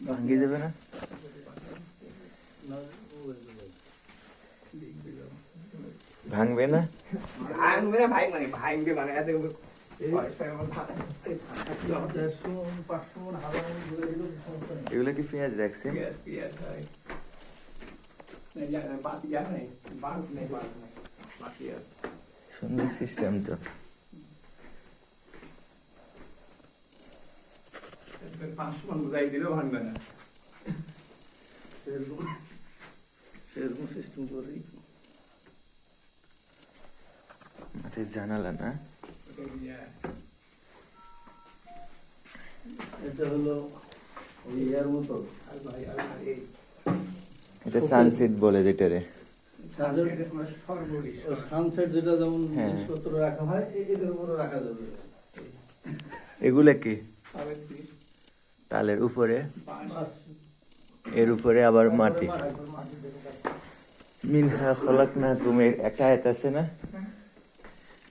ভাঙ্গি যাবে না? ভাঙবে না? ভাঙবে না ভাই, মানে ভাঙবে মানে এত এগুলো কি পেঁয়াজ রাখছে? সুন্দর সিস্টেম তো। 500 মান বুঝাই দিলেও ভাঙবে না। সেরকম সিস্টেম করেই মাটির জানালা না? এটা হলো ওই ইয়ার মতো। এটা সানসেট বলে যেটারে। সানসেট যেটা যেমন হ্যাঁ। জিনিসপত্র রাখা হয় এটার উপরে রাখা যাবে। এগুলা কি? তালের উপরে, এর উপরে আবার মাটি। মিনহা খলাকনাকুম একটা আয়াত আছে না?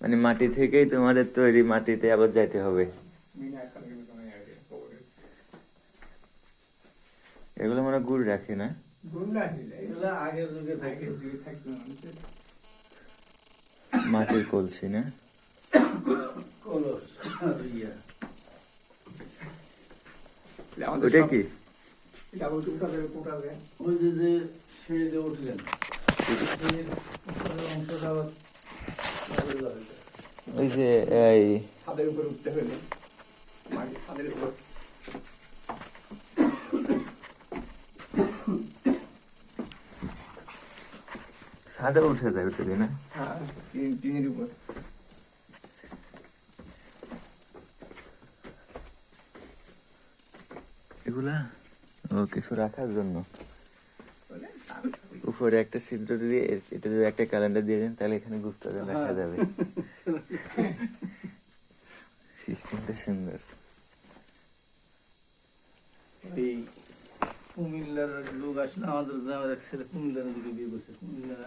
মানে মাটি থেকেই তোমাদের তৈরি, মাটিতে আবার যাইতে হবে। এগুলো মানে গুড় রাখে না? এগুলা আগের যুগে থাকে। মাটির কলসি না? কলস আর ইয়া। ওটা কি? ওই যে সিঁড়ি দিয়ে উঠলেন, সিঁড়ির উপরের অংশটা আবার বাইরে যাবে। ওই যে এই ছাদের উপরে উঠতে হলে ছাদের উপর ছাদে উঠে যায় ওটা না? হ্যাঁ, টিনের উপর। এগুলা ও কিছু রাখার জন্য। উপরে একটা ছিদ্র দিয়ে এটা যদি একটা ক্যালেন্ডার দিয়ে দেন তাহলে এখানে গুপ্তধন রাখা যাবে। সিস্টেমটা সুন্দর। এই কুমিল্লার লোক আসলে আমাদের গ্রামের এক ছেলে কুমিল্লার দিকে বিয়ে করছে। কুমিল্লা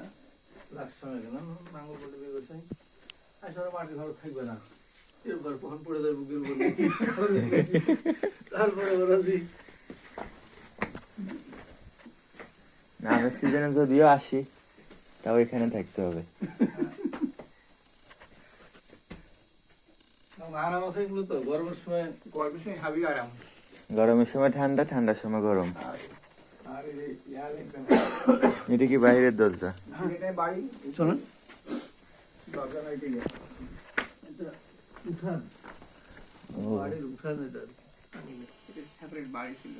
লাস্ট সময় কেন নাঙ্গল বলে বিয়ে করছে। আসলে মাটির ঘর থাকবে না, এরপর কখন পড়ে যাবে বুকের উপর। তারপরে ওরা যে না, আমি সিজনে যদিও আসি তাও এখানে থাকতে হবে। আরাম আছে এগুলো তো। গরমের সময় হাবি আরাম। গরমের সময় ঠান্ডা, ঠান্ডার সময় গরম। আর এটা কি বাইরের দরজা? বাড়ি চলেন দরজা নাই কি উঠান, ও বাড়ির উঠান এটা। সেপারেট বাড়ি ছিল।